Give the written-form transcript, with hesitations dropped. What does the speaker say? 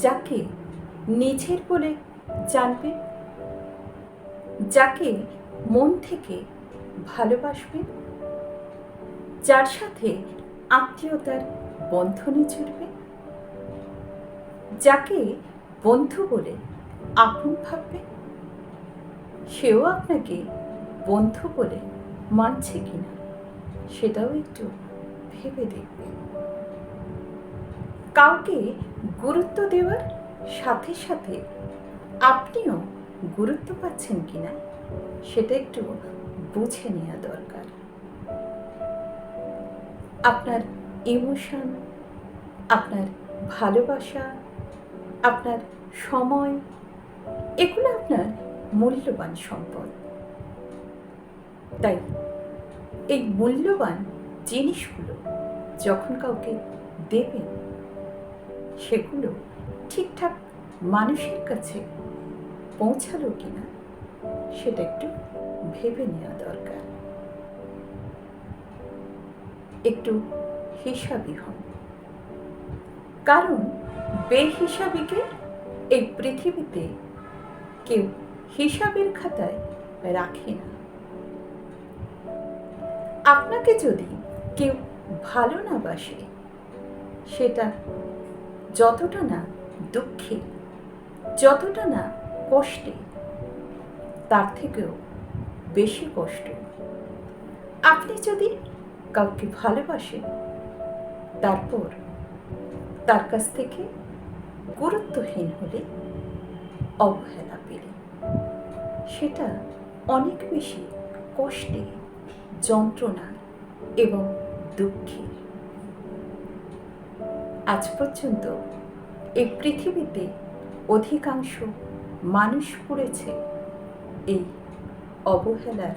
যাকে নিজের বলে জানবে, যাকে মন থেকে ভালোবাসবে, যার সাথে আত্মীয়তার বন্ধনে জুড়বে, যাকে বন্ধু বলে আপন ভাববে, সেও আপনাকে বন্ধু বলে মানছে কিনা সেটাও একটু ভেবে দেখবে। কাউকে গুরুত্ব দেওয়ার সাথে সাথে আপনিও গুরুত্ব পাচ্ছেন কিনা সেটা একটু বুঝে নেওয়া দরকার। আপনার ইমোশন, আপনার ভালোবাসা, আপনার সময়, এগুলো আপনার মূল্যবান সম্পদ। তাই এই মূল্যবান জিনিসগুলো যখন কাউকে দেবেন, সেগুলো ঠিকঠাক মানুষের কাছে পৌঁছালো কিনা সেটা একটু ভেবে নেওয়া দরকার। একটু হিসাবি হন, কারণ বেহিসাবিকে এই পৃথিবীতে কেউ হিসাবের খাতায় রাখে না। আপনাকে যদি কেউ ভালো না বাসে, সেটা যতটা না দুঃখে, যতটা না কষ্টে, তার থেকেও বেশি কষ্ট আপনি যদি কাউকে ভালোবাসেন, তারপর তার কাছ থেকে গুরুত্বহীন হলে, অবহেলা পেলে, সেটা অনেক বেশি কষ্টে, যন্ত্রণা এবং দুঃখের। আজ পর্যন্ত এই পৃথিবীতে অধিকাংশ মানুষ পড়েছে এই অবহেলার